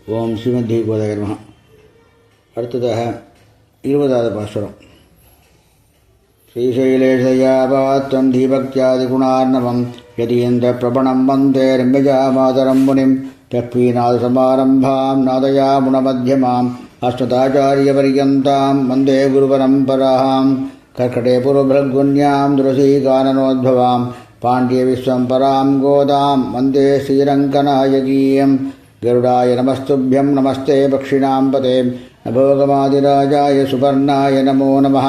ஓம் ஸ்ரீமத் கோதாய நமஹ. அடுத்ததாக 20வது பாசுரம். ஸ்ரீசைலேஷயாபாத்வம் தீபக்தியாதிகுணார்ணவம் யதீந்திர பிரபணம் வந்தே ரம்யஜாமாதரம் முனிம் லக்ஷ்மீநாதசமாரம்பாம் நாதயாமுனமத்தியமாம் அஸ்மதாச்சாரியபர்யந்தாம் வந்தே குருபரம்பராம் கர்க்கடே புரபலகுன்யாம் துரசீகானனோத்பவாம் பாண்டிய விஸ்வம்பராம் கோதாம் வந்தே ஸ்ரீரங்கநாயகீயம். கருடாய நமஸ்துभ्यं நமஸ்தே பக்ஷிணாம்பதே நபோகமாதிராஜாய சுபர்ணாய நமோ நமः.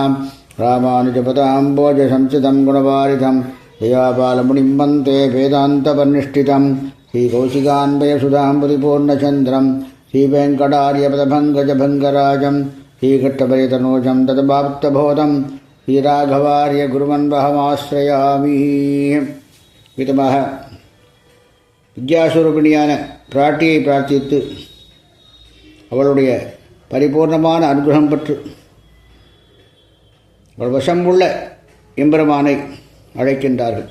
ராமானுஜபதாம்போஜசம்சிதம் குணவாரிதம் தயாபாலமுனிம் வந்தே வேதாந்தபர்நிஷ்டிதம் ஸ்ரீகௌசிகான்வயசுதாம்புரிபூர்ணச்சந்திரம் ஸ்ரீவேங்கடாரியபதபங்கஜபங்கராஜம் ஸ்ரீகட்டபரிதனோஜம் ததபாப்தபோதம் ஸ்ரீராகவாரிய குருவன்வஹமாஸ்ரயாமி. விதமாக வித்யாஸ்வரூபிணியான பிராட்டியை பிரார்த்தித்து அவளுடைய பரிபூர்ணமான அனுகிரகம் பெற்று அவள் வசம் உள்ள எம்பெருமானை அழைக்கின்றார்கள்.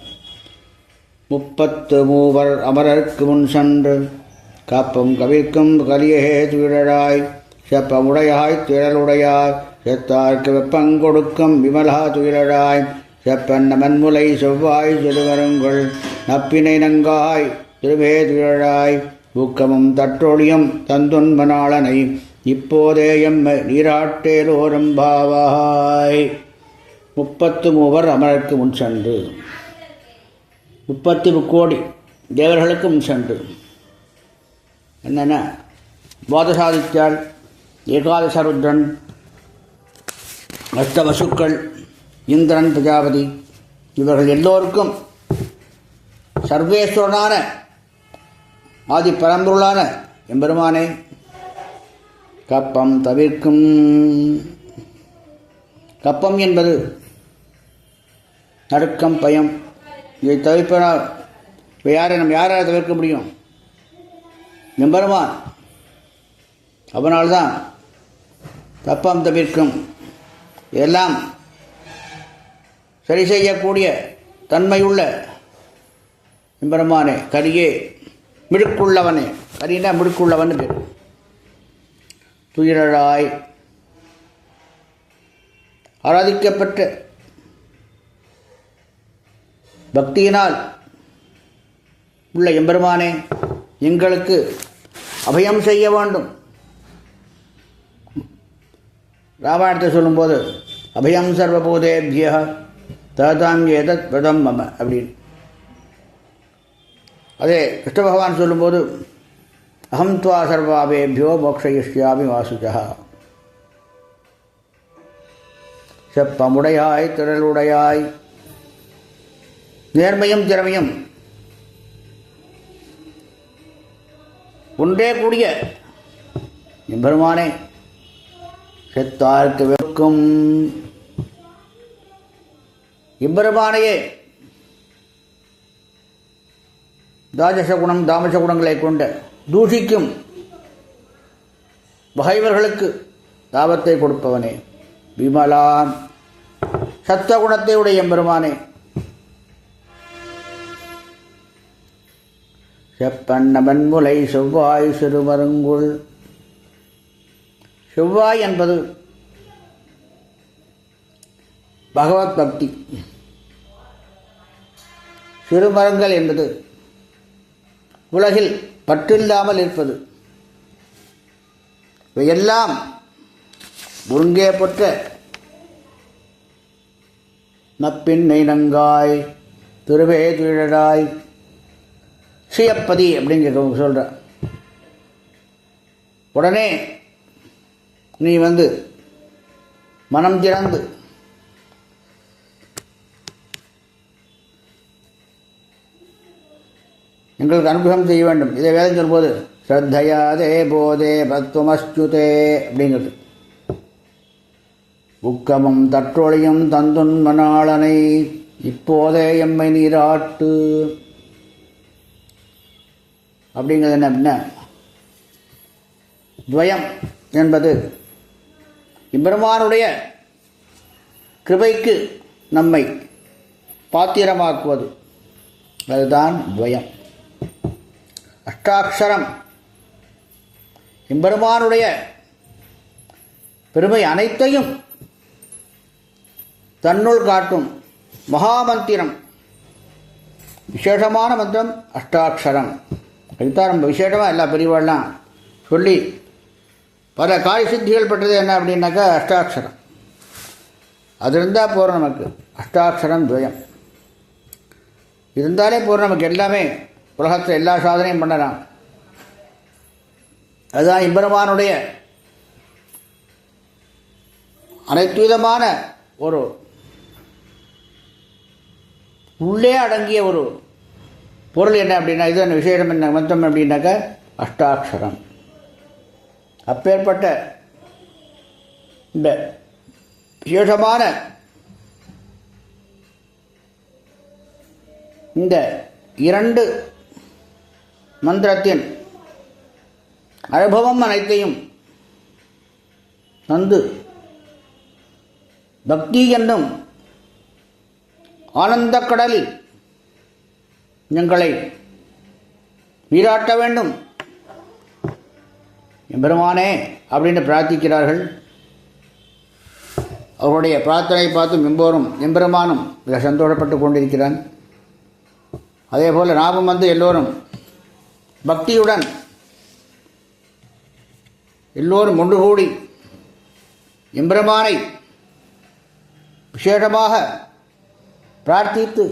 33 அமரர்க்கு முன் சென்று காப்பம் கவிர்க்கும் கலியகே துயிழாய் செப்பமுடையாய் திரளுடையாய் செத்தார்க்கு வெப்பங்கொடுக்கும் விமலா துயிழாய் செப்பன்ன மன்முலை செவ்வாய் செடுவருங்கள் நப்பினை நங்காய் திருவே துயிழாய் ஊக்கமும் தற்றொழியும் தந்துன்மனாளனை இப்போதே எம்மை நீராட்டேலோரம்பாவாய். 33 அமரருக்கு முன் சென்று 30 கோடி தேவர்களுக்கு முன் சென்று என்னென்ன துவாதசாதித்யால் ஏகாதசருத்ரன் அஷ்டவசுக்கள் இந்திரன் பிரஜாபதி இவர்கள் எல்லோருக்கும் சர்வேஸ்வரனான ஆதி பரம்பொருளான எம்பெருமானே கப்பம் தவிர்க்கும். கப்பம் என்பது நடுக்கம் பயம். இதை தவிர்ப்பனால் நம்ம யாரால் தவிர்க்க முடியும்? எம்பெருமான். அவனால்தான் கப்பம் தவிர்க்கும். எல்லாம் சரி செய்யக்கூடிய தன்மையுள்ள எம்பெருமானே கரியே மிடுக்குள்ளவனே. கரினா மிடுக்குள்ளவன் பேர். துயிலழாய் ஆராதிக்கப்பட்ட பக்தியினால் உள்ள எம்பெருமானே எங்களுக்கு அபயம் செய்ய வேண்டும். ராமாயணத்தை சொல்லும்போது அபயம் சர்வபூதேபிய ததாம் ஏதத் பிரதம் மம அப்படின்னு. அதே கிருஷ்ண பகவான் சொல்லும்போது அகம் துவா சர்வாபேபியோ மோக்ஷயிஷ்யாமி வாசுஜா. செப்பமுடையாய் திரளுடையாய் நேர்மையும் திறமையும் ஒன்றே கூடிய எம்பெருமானே செத்தார்க்கு வெறுக்கும் எம்பெருமானையே தாஜசகுணம் தாமச குணங்களை கொண்ட தூஷிக்கும் பகைவர்களுக்கு தாபத்தை கொடுப்பவனே விமலான் சத்தகுணத்தை உடைய எம்பெருமானே செப்பன்னமன் முலை செவ்வாய் சிறுமருங்குள். செவ்வாய் என்பது பகவத் பக்தி. சிறுமரங்கள் என்பது உலகில் பற்றில்லாமல் இருப்பது. இவையெல்லாம் ஒருங்கே பெற்ற நப்பின்னை நங்காய் திருவே துயிழாய் ஸ்ரீயப்பதி அப்படிங்கிற சொல்கிற உடனே நீ வந்து மனம் திறந்து எங்களுக்கு அனுகிரகம் செய்ய வேண்டும். இதை வேதம் சொல்லும்போது ஸ்ரத்தையாதே போதே பத்வமஸ்துதே அப்படிங்கிறது. உக்கமும் தற்றொழியும் தந்துன்மனாளனை இப்போதே எம்மை நீராட்டு அப்படிங்கிறது என்ன அப்படின்னா, துவயம் என்பது எம்பெருமானுடைய கிருபைக்கு நம்மை பாத்திரமாக்குவது. அதுதான் துவயம். அஷ்டாட்சரம் எம்பெருமானுடைய பெருமை அனைத்தையும் தன்னுள் காட்டும் மகாமந்திரம், விசேஷமான மந்திரம் அஷ்டாட்சரம். அதுதான் நம்ம விசேஷமாக எல்லா பெரியவாள்லாம் சொல்லி பல காரிய சித்திகள் பெற்றது என்ன அப்படின்னாக்கா அஷ்டாட்சரம். அது இருந்தால் போகிறோம், நமக்கு அஷ்டாட்சரம் துவயம் இருந்தாலே போகிறோம், நமக்கு எல்லாமே உலகத்தில் எல்லா சாதனையும் பண்ணலாம். அதுதான் எம்பெருமானுடைய அனைத்து விதமான ஒரு உள்ளே அடங்கிய ஒரு பொருள் என்ன அப்படின்னா, இது என்ன விசேஷம் என்ன மந்திரம் அப்படின்னாக்கா அஷ்டாட்சரம். அப்பேற்பட்ட இந்த விசேஷமான இந்த இரண்டு மந்திரத்தின் அனுபவம் அனைத்தையும் தந்து பக்தி என்னும் ஆனந்த கடலில் எங்களை நீராட்ட வேண்டும் எம்பெருமானே அப்படின்னு பிரார்த்திக்கிறார்கள். அவருடைய பிரார்த்தனை பார்த்து எம்பெருமானும் மிக சந்தோஷப்பட்டு கொண்டிருக்கிறான். அதே போல் நாமும் எல்லோரும் பக்தியுடன் எல்லோரும் ஒன்று கூடி எம்பெருமானை விசேஷமாக பிரார்த்தித்து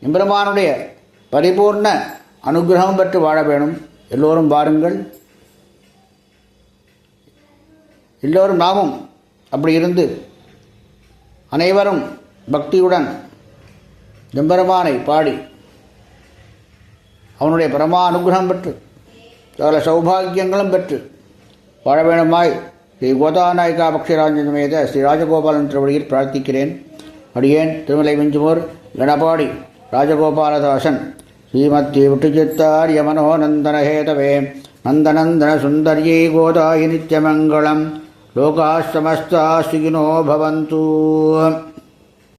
எம்பெருமானுடைய பரிபூர்ண அனுகிரகம் பெற்று வாழ வேணும். எல்லோரும் வாருங்கள், எல்லோரும் நாமும் அப்படி இருந்து அனைவரும் பக்தியுடன் எம்பெருமானை பாடி அவனுடைய பரமா அனுகிரகம் பெற்று சகல சௌபாகியங்களும் பெற்று வாழ வேணுமாய் ஸ்ரீ கோதாநாயகா பக்ஷிராஜமேத ஸ்ரீ ராஜகோபாலன் திருவடியில் பிரார்த்திக்கிறேன். அடியேன் திருமலை விஞ்சுமூர் கணபாடி ராஜகோபாலதாசன் ஸ்ரீமத்தி விட்டுச்சித்தாரிய மனோநந்தனஹேதவே நந்தநந்தன சுந்தர்யை கோதாயி நித்யமங்கலம். லோகாः समस्ताः सुखिनो भवन्तु.